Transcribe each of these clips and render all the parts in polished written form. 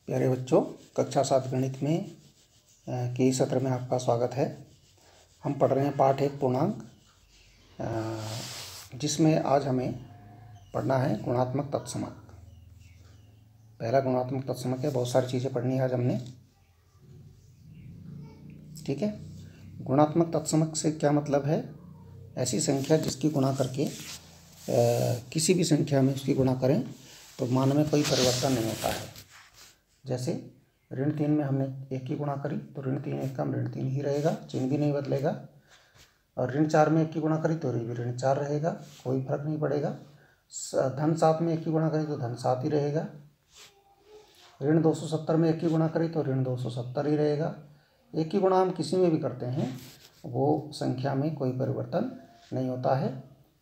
प्यारे बच्चों, कक्षा 7 गणित में के इस सत्र में आपका स्वागत है। हम पढ़ रहे हैं पाठ 1 पूर्णांक, जिसमें आज हमें पढ़ना है गुणात्मक तत्समक। पहला गुणात्मक तत्समक है। बहुत सारी चीज़ें पढ़नी है आज हमने, ठीक है। गुणात्मक तत्समक से क्या मतलब है? ऐसी संख्या जिसकी गुणा करके किसी भी संख्या में उसकी गुणा करें तो मान में कोई परिवर्तन नहीं होता है। जैसे ऋण 3 में हमने 1 की गुणा करी तो ऋण 3 1 कम ऋण 3 ही रहेगा, चिन्ह भी नहीं बदलेगा। और ऋण 4 में 1 की गुणा करी तो ऋण 4 रहेगा, कोई फर्क नहीं पड़ेगा। धन 7 में 1 की गुणा करी तो धन 7 ही रहेगा। ऋण 270 में 1 की गुणा करी तो ऋण 270 ही रहेगा। 1 की गुणा हम किसी में भी करते हैं, वो संख्या में कोई परिवर्तन नहीं होता है।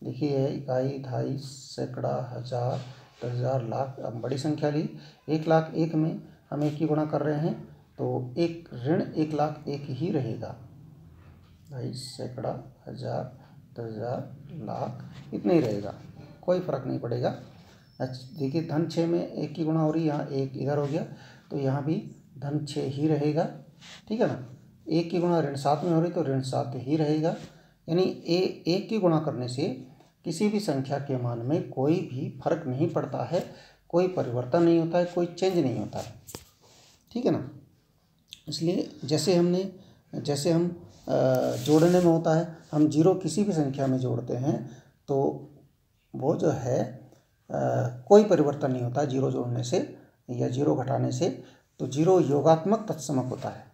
देखिए, इकाई, दहाई, सैकड़ा, हजार, 10,000, लाख। अब बड़ी संख्या ली, 1,01,000 में हम 1 की गुणा कर रहे हैं तो एक ऋण 1,01,000 ही रहेगा। दहाई, सैकड़ा, हजार, 10,000, लाख इतना ही रहेगा, कोई फर्क नहीं पड़ेगा। अच्छा, देखिए धन 6 में 1 की गुणा हो रही, यहाँ 1 इधर हो गया तो यहाँ भी धन 6 ही रहेगा, ठीक है ना। 1 की गुणा ऋण 7 में हो रही तो ऋण 7 ही रहेगा। यानी 1 की गुणा करने से किसी भी संख्या के मान में कोई भी फर्क नहीं पड़ता है, कोई परिवर्तन नहीं होता है, कोई चेंज नहीं होता है, ठीक है ना। इसलिए जैसे हम जोड़ने में होता है, हम जीरो किसी भी संख्या में जोड़ते हैं तो वो जो है कोई परिवर्तन नहीं होता जीरो जोड़ने से या जीरो घटाने से। तो जीरो योगात्मक तत्समक होता है,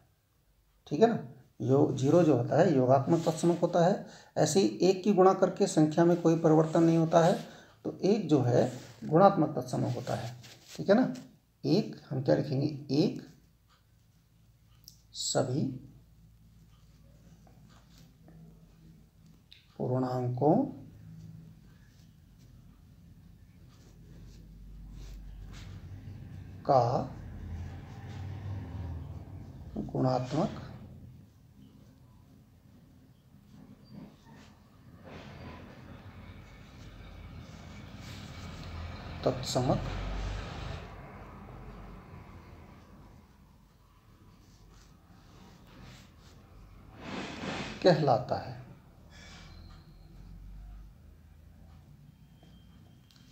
ठीक है ना। जीरो जो होता है योगात्मक तत्समक होता है। ऐसे ही 1 की गुणा करके संख्या में कोई परिवर्तन नहीं होता है तो 1 जो है गुणात्मक तत्समक होता है, ठीक है ना। 1 हम क्या लिखेंगे? 1 सभी पूर्णांकों का गुणात्मक तत्समक कहलाता है।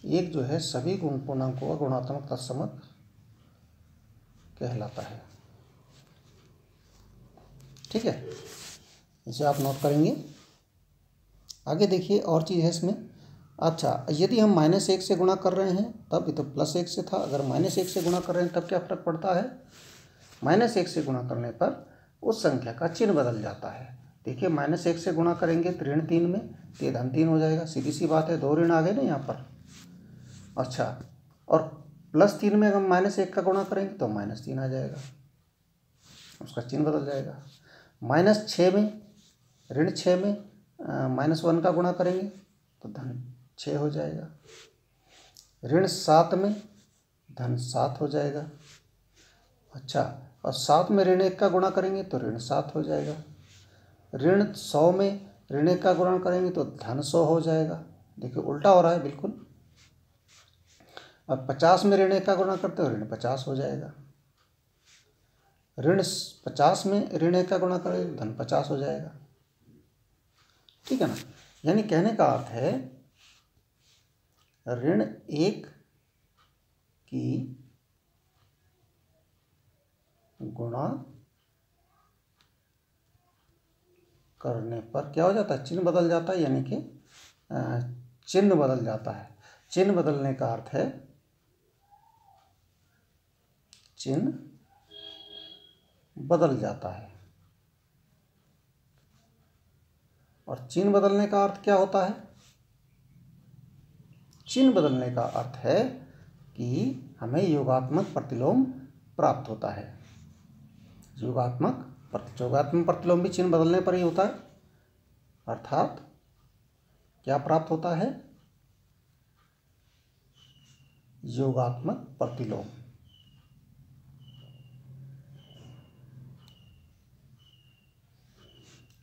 1 जो है सभी पूर्णांकों का गुणात्मक तत्समक कहलाता है, ठीक है। इसे आप नोट करेंगे। आगे देखिए और चीज़ है इसमें। अच्छा, यदि हम -1 से गुणा कर रहे हैं तब, ये तो +1 से था, अगर -1 से गुणा कर रहे हैं तब क्या फ़र्क पड़ता है? -1 से गुणा करने पर उस संख्या का चिन्ह बदल जाता है। देखिए, -1 से गुणा करेंगे तो ऋण 3 में तो धन 3 हो जाएगा, सीधी सी बात है, 2 ऋण आ गए ना यहाँ पर। अच्छा, और +3 में अगर -1 का गुणा करेंगे तो -3 आ जाएगा, उसका चिन्ह बदल जाएगा। -6 में ऋण 6 में -1 का गुणा करेंगे तो धन 6 हो जाएगा। ऋण 7 में धन 7 हो जाएगा। अच्छा, और 7 में ऋण 1 का गुणा करेंगे तो ऋण 7 हो जाएगा। ऋण 100 में ऋण 1 का गुणा करेंगे तो धन 100 हो जाएगा। देखिए उल्टा हो रहा है बिल्कुल। और 50 में ऋण 1 का गुणा करते हो ऋण 50 हो जाएगा। ऋण 50 में ऋण 1 का गुणा करेंगे तो धन 50 हो जाएगा, ठीक है ना। यानी कहने का अर्थ है ऋण 1 की गुणा करने पर क्या हो जाता है? चिन्ह बदल जाता है, यानी कि चिन्ह बदल जाता है। चिन्ह बदलने का अर्थ है चिन्ह बदल जाता है। और चिन्ह बदलने का अर्थ क्या होता है? चिन्ह बदलने का अर्थ है कि हमें योगात्मक प्रतिलोम प्राप्त होता है। योगात्मक प्रतिलोम भी चिन्ह बदलने पर ही होता है। अर्थात क्या प्राप्त होता है? योगात्मक प्रतिलोम।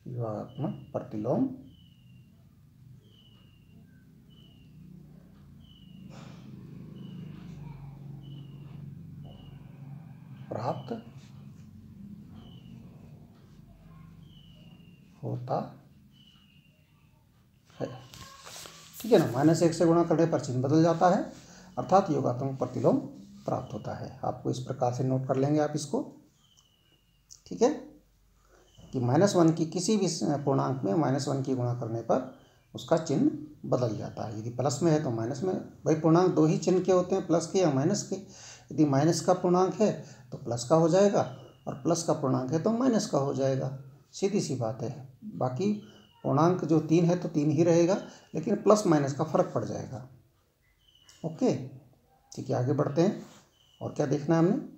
योगात्मक प्रतिलोम प्राप्त होता है। ठीक है ना, -1 से गुणा करने पर चिन्ह बदल जाता है, अर्थात योगात्मक प्रतिलोम प्राप्त होता है। आपको इस प्रकार से नोट कर लेंगे आप इसको। ठीक है, कि -1 की किसी भी पूर्णांक में -1 की गुणा करने पर उसका चिन्ह बदल जाता है। यदि प्लस में है तो माइनस में, भाई पूर्णांक दो ही चिन्ह के होते हैं, प्लस के या माइनस के। यदि माइनस का पूर्णांक है तो प्लस का हो जाएगा, और प्लस का पूर्णांक है तो माइनस का हो जाएगा। सीधी सी बात है। बाकी पूर्णांक जो 3 है तो 3 ही रहेगा, लेकिन प्लस माइनस का फर्क पड़ जाएगा। ओके, ठीक है, आगे बढ़ते हैं। और क्या देखना है हमने?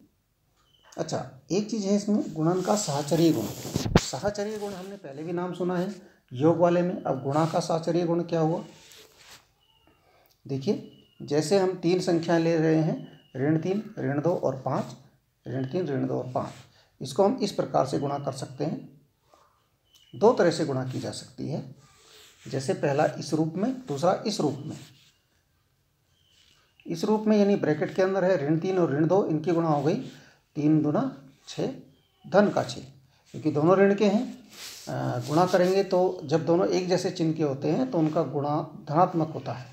अच्छा, एक चीज़ है इसमें, गुणन का साहचर्य गुण। साहचर्य गुण हमने पहले भी नाम सुना है योग वाले में। अब गुणा का साहचर्य गुण क्या हुआ? देखिए, जैसे हम 3 संख्या ले रहे हैं, ऋण 3, ऋण 2 और 5, ऋण 3, ऋण 2 और 5, इसको हम इस प्रकार से गुणा कर सकते हैं। 2 तरह से गुणा की जा सकती है, जैसे पहला इस रूप में, दूसरा इस रूप में। इस रूप में यानी ब्रैकेट के अंदर है ऋण 3 और ऋण 2, इनकी गुणा हो गई 3 दूना 6, धन का 6, क्योंकि दोनों ऋण के हैं। गुणा करेंगे तो जब दोनों एक जैसे चिन्ह के होते हैं तो उनका गुणा धनात्मक होता है।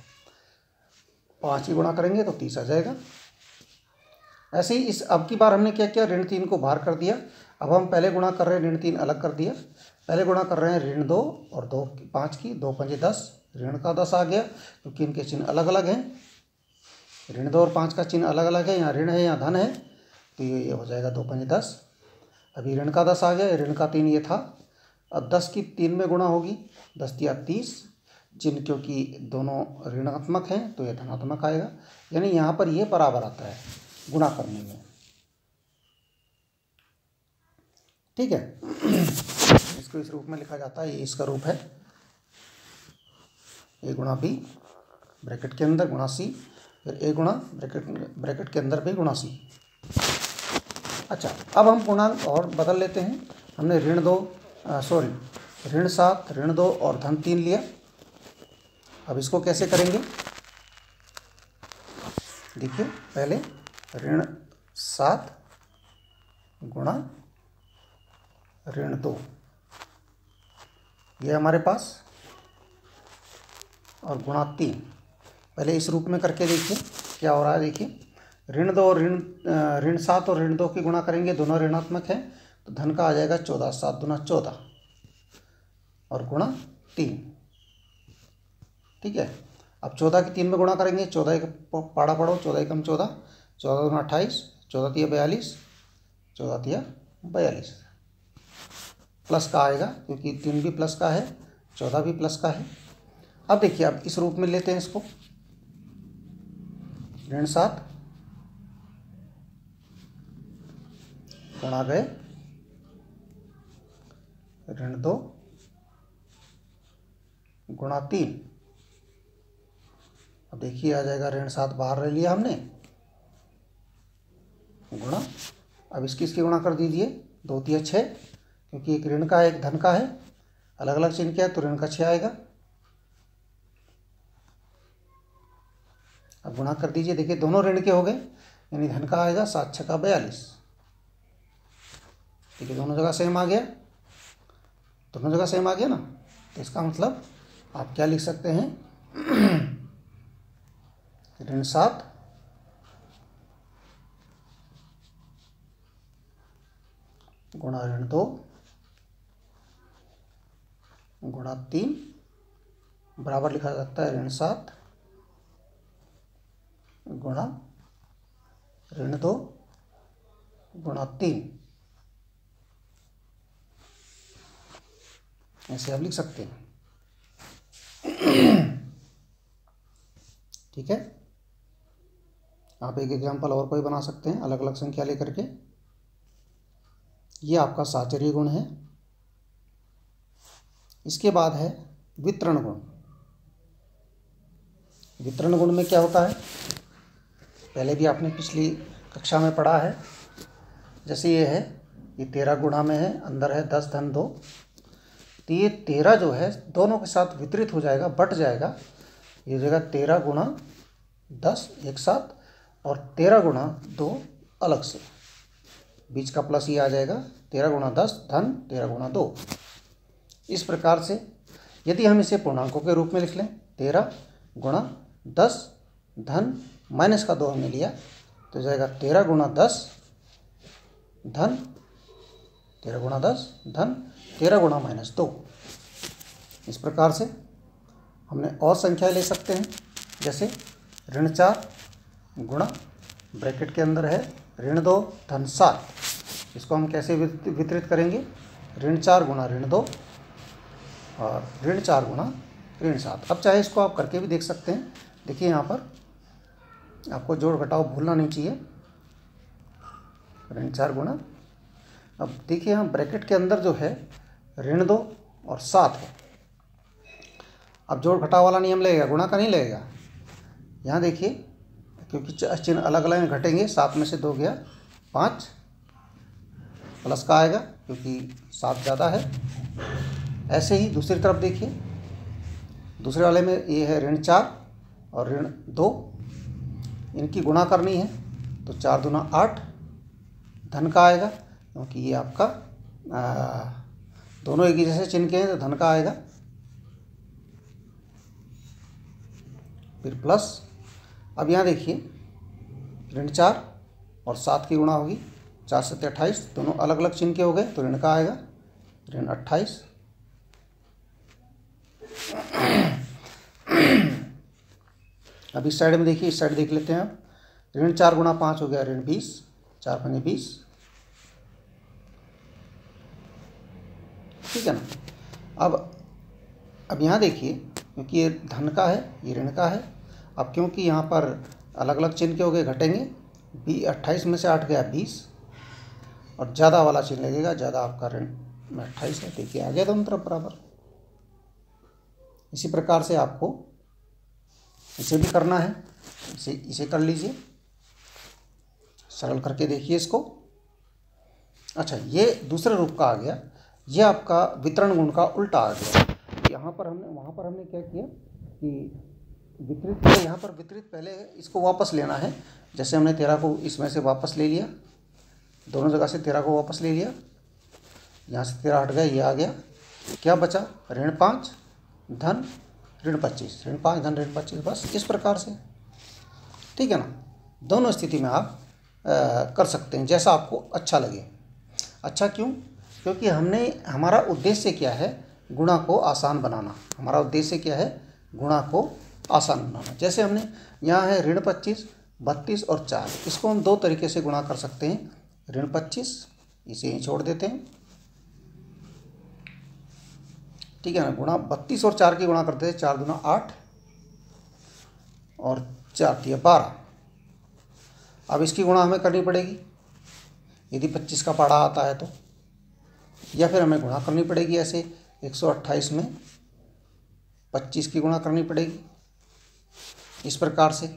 5 की गुणा करेंगे तो 30 आ जाएगा। ऐसे ही इस अब की बार हमने क्या किया, ऋण 3 को बाहर कर दिया। अब हम पहले गुणा कर रहे हैं, ऋण 3 अलग कर दिया। पहले गुणा कर रहे हैं ऋण 2 और 2 5 की, 2 पंजे 10, ऋण का 10 आ गया, क्योंकि इनके चिन्ह अलग अलग हैं। ऋण 2 और 5 का चिन्ह अलग अलग है, यहाँ ऋण है यहाँ धन है, तो ये हो जाएगा 2 पंजे 10। अभी ऋण का 10 आ गया, ऋण का 3 ये था। अब 10 की 3 में गुणा होगी, 10 तिया 30, चिन्ह क्योंकि दोनों ऋणात्मक हैं तो ये धनात्मक आएगा। यानी यहाँ पर ये बराबर आता है गुणा करने में। ठीक है, इसको इस रूप में लिखा जाता है, ये इसका रूप है, a गुणा b ब्रैकेट के अंदर गुणा c, फिर a गुणा ब्रैकेट के अंदर b गुणा c। अच्छा, अब हम पूर्णांक और बदल लेते हैं। हमने ऋण 7, ऋण 2 और धन 3 लिया। अब इसको कैसे करेंगे? देखिए, पहले ऋण 7 गुणा ऋण 2, ये हमारे पास, और गुणा 3। पहले इस रूप में करके देखिए क्या हो रहा है। देखिए, ऋण 2 और ऋण 7 और ऋण 2 की गुणा करेंगे, दोनों ऋणात्मक हैं, तो धन का आ जाएगा 14, 7 दूना 14 और गुणा 3। ठीक है, अब 14 की 3 में गुणा करेंगे, 14 एक पाड़ा पड़ो, 14 एकम 14, 14 दूना 28, 14 तिया 42, 14 तिया 42, प्लस का आएगा क्योंकि 3 भी प्लस का है, 14 भी प्लस का है। अब देखिए, अब इस रूप में लेते हैं इसको, ऋण 7 गुणा गए ऋण 2 गुणा 3। अब देखिए आ जाएगा, ऋण 7 बाहर ले लिया हमने, गुणा, अब इसकी गुणा कर दीजिए, 2 तिया 6, क्योंकि एक ऋण का है एक धन का है, अलग अलग चिन्ह क्या है तो ऋण का 6 आएगा। अब गुणा कर दीजिए, देखिए दोनों ऋण के हो गए, यानी धन का आएगा 7 छक्का 42। ठीक है, दोनों जगह सेम आ गया, दोनों जगह सेम आ गया ना। तो इसका मतलब आप क्या लिख सकते हैं, ऋण 7 गुणा ऋण 2 गुणा 3 बराबर लिखा जा सकता है ऋण 7 गुणा ऋण 2 गुणा 3। ऐसे आप लिख सकते हैं। ठीक है, आप एक एग्जाम्पल और कोई बना सकते हैं अलग अलग संख्या लेकर के। ये आपका साहचर्य गुण है। इसके बाद है वितरण गुण। वितरण गुण में क्या होता है, पहले भी आपने पिछली कक्षा में पढ़ा है। जैसे ये है, ये 13 गुणा में है, अंदर है 10 धन 2, तो ये 13 जो है दोनों के साथ वितरित हो जाएगा, बट जाएगा। ये हो जाएगा 13 गुणा 10 एक साथ, और 13 गुणा 2 अलग से। बीच का प्लस ही आ जाएगा, 13 गुणा 10 धन 13 गुणा 2। इस प्रकार से यदि हम इसे पूर्णांकों के रूप में लिख लें, 13 गुणा 10 धन माइनस का 2 हमने लिया तो जाएगा 13 गुणा 10 धन 13 गुणा 10 धन 13 गुणा माइनस 2। इस प्रकार से हमने और संख्या ले सकते हैं, जैसे ऋण 4 गुणा ब्रैकेट के अंदर है ऋण 2 धन 7। इसको हम कैसे वितरित करेंगे, ऋण 4 गुणा ऋण 2 और ऋण 4 गुणा ऋण 7। अब चाहे इसको आप करके भी देख सकते हैं। देखिए यहाँ पर आपको जोड़ घटाव भूलना नहीं चाहिए, ऋण 4 गुणा, अब देखिए यहाँ ब्रैकेट के अंदर जो है ऋण 2 और 7 है। अब जोड़ घटाव वाला नियम लगेगा, गुणा का नहीं लगेगा। यहाँ देखिए क्योंकि चिन्ह अलग अलग घटेंगे, 7 में से 2 गया 5, प्लस का आएगा क्योंकि 7 ज़्यादा है। ऐसे ही दूसरी तरफ देखिए, दूसरे वाले में ये है ऋण 4 और ऋण 2, इनकी गुणा करनी है तो 4 दूना 8 धन का आएगा, क्योंकि ये आपका दोनों एक ही जैसे चिन्ह के हैं तो धन का आएगा। फिर प्लस, अब यहाँ देखिए ऋण 4 और 7 की गुणा होगी, 4 7 28, दोनों अलग अलग चिन्ह के हो गए तो ऋण का आएगा ऋण 28। अब इस साइड में देखिए, इस साइड देख लेते हैं आप, ऋण 4 गुणा 5 हो गया ऋण 20, 4 पंजे 20, ठीक है ना। अब यहाँ देखिए क्योंकि ये धन का है ये ऋण का है, अब क्योंकि यहाँ पर अलग अलग चिन्ह के हो गए घटेंगे, 28 में से 8 गया 20 और ज़्यादा वाला चिन्ह लगेगा, ज़्यादा आपका ऋण में 28 है। देखिए आ गया दोनों तरफ बराबर। इसी प्रकार से आपको इसे भी करना है, इसे कर लीजिए, सरल करके देखिए इसको। अच्छा, ये दूसरे रूप का आ गया, ये आपका वितरण गुण का उल्टा आ गया। वहाँ पर हमने क्या किया कि वितरित किया, यहाँ पर वितरित पहले इसको वापस लेना है। जैसे हमने 13 को इसमें से वापस ले लिया, दोनों जगह से 13 को वापस ले लिया, यहाँ से 13 हट गया, ये आ गया, क्या बचा ऋण 5 धन ऋण 25, ऋण 5 धन ऋण 25, बस इस प्रकार से, ठीक है ना। दोनों स्थिति में आप कर सकते हैं जैसा आपको अच्छा लगे। अच्छा क्यों, क्योंकि हमारा उद्देश्य क्या है, गुणा को आसान बनाना। हमारा उद्देश्य क्या है, गुणा को आसान बनाना। जैसे हमने यहाँ है ऋण 25, 32 और 4, इसको हम 2 तरीके से गुणा कर सकते हैं। ऋण 25 इसे ही छोड़ देते हैं, ठीक है ना, गुणा 32 और 4 की गुणा करते हैं, 4 दूना 8 और 4 दिया 12। अब इसकी गुणा हमें करनी पड़ेगी यदि 25 का पढ़ा आता है तो, या फिर हमें गुणा करनी पड़ेगी ऐसे 128 में 25 की गुणा करनी पड़ेगी इस प्रकार से,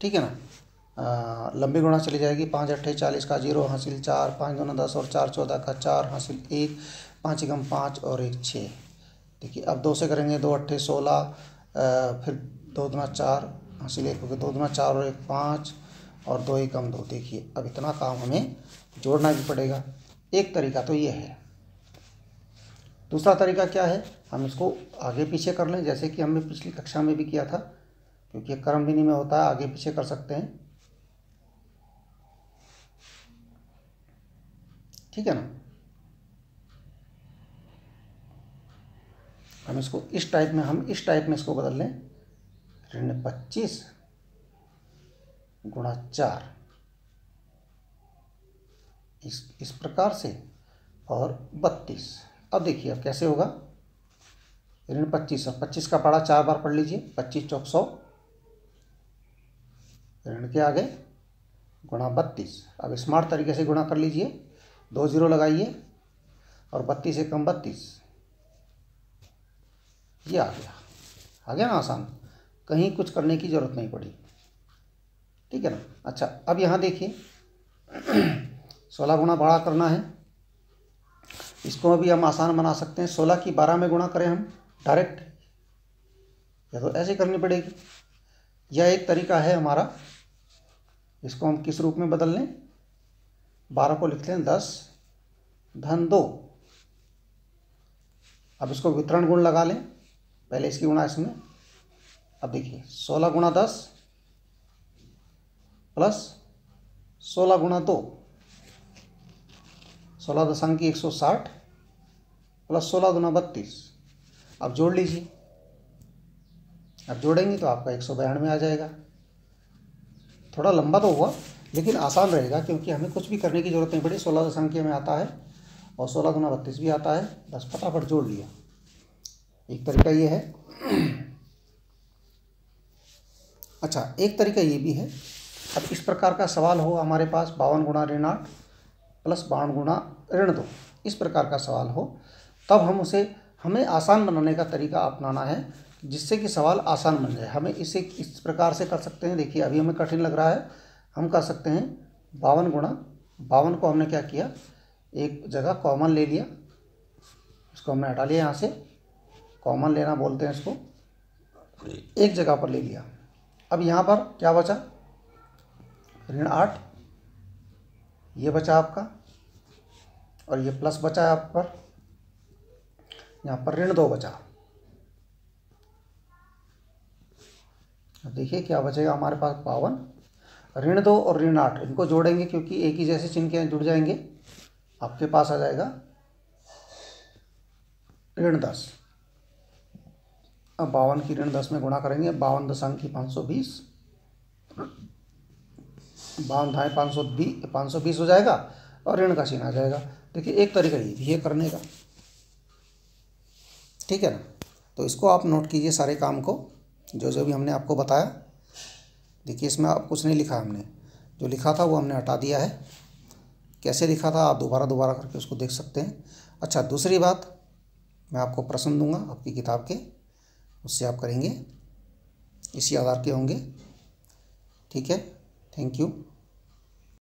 ठीक है ना। लंबी गुणा चली जाएगी, 5 8 40 का 0 हासिल 4, 5 दूना 10 और 4 14 का 4 हासिल 1, 5 एकम 5 और 1 6। देखिए अब 2 से करेंगे, 2 8 16, फिर 2 दूना 4 हासिल 1 हो गया, 2 दूना 4 और 1 5 और 2 एकम 2। देखिए अब इतना काम हमें जोड़ना भी पड़ेगा। एक तरीका तो ये है। दूसरा तरीका क्या है, हम इसको आगे पीछे कर लें, जैसे कि हमने पिछली कक्षा में भी किया था, क्योंकि ये क्रम विधि में होता है, आगे पीछे कर सकते हैं, ठीक है ना। हम इसको इस टाइप में इसको बदल लें, ऋण 25 गुणा 4 इस प्रकार से और 32। अब देखिए अब कैसे होगा, ऋण 25 और 25 का पढ़ा 4 बार पढ़ लीजिए, 25 चौक 100, ऋण के आगे गुणा 32। अब स्मार्ट तरीके से गुणा कर लीजिए, 2 0 लगाइए और 32 एकम 32, ये आ गया ना आसान, कहीं कुछ करने की ज़रूरत नहीं पड़ी, ठीक है ना। अच्छा अब यहाँ देखिए 16 गुणा बड़ा करना है, इसको अभी हम आसान बना सकते हैं। 16 की 12 में गुणा करें हम डायरेक्ट, या तो ऐसे करनी पड़ेगी, यह एक तरीका है हमारा। इसको हम किस रूप में बदल लें, 12 को लिखते हैं 10 धन 2। अब इसको वितरण गुण लगा लें, पहले इसकी गुणा इसमें। अब देखिए 16 गुणा 10 प्लस 16 गुणा 2, 16 दशांकी 160 प्लस 16 गुना 32। अब जोड़ लीजिए, अब जोड़ेंगे तो आपका 192 आ जाएगा। थोड़ा लंबा तो हुआ लेकिन आसान रहेगा, क्योंकि हमें कुछ भी करने की जरूरत नहीं पड़ी। 16 दशांकी में आता है और 16 गुना 32 भी आता है, बस फटाफट जोड़ लिया। एक तरीका ये है। अच्छा, एक तरीका ये भी है। अब इस प्रकार का सवाल हो हमारे पास 52 गुणा ऋण 8 प्लस 52 गुणा ऋण 2, इस प्रकार का सवाल हो, तब हमें आसान बनाने का तरीका अपनाना है, जिससे कि सवाल आसान बन जाए। हमें इसे इस प्रकार से कर सकते हैं। देखिए अभी हमें कठिन लग रहा है, हम कर सकते हैं 52 गुणा 52 को हमने क्या किया, एक जगह कॉमन ले लिया, इसको हमने हटा लिया, यहाँ से कॉमन लेना बोलते हैं इसको, एक जगह पर ले लिया। अब यहाँ पर क्या बचा, ऋण 8 ये बचा आपका, और ये प्लस बचा है आप पर, यहाँ पर ऋण 2 बचा। अब देखिए क्या बचेगा हमारे पास, 52 ऋण 2 और ऋण 8 इनको जोड़ेंगे, क्योंकि एक ही जैसे चिन्ह के जुड़ जाएंगे। आपके पास आ जाएगा ऋण 10। अब 52 की ऋण 10 में गुणा करेंगे, 52 दशांकी 520, 52 ढाई 520 हो जाएगा और ऋण का चिन्ह आ जाएगा। देखिए एक तरीका ये भी है करने का, ठीक है ना। तो इसको आप नोट कीजिए सारे काम को, जो जो भी हमने आपको बताया। देखिए इसमें आप कुछ नहीं लिखा, हमने जो लिखा था वो हमने हटा दिया है। कैसे लिखा था आप दोबारा करके उसको देख सकते हैं। अच्छा, दूसरी बात, मैं आपको प्रश्न दूंगा आपकी किताब के, उससे आप करेंगे, इसी आधार के होंगे, ठीक है। Thank you.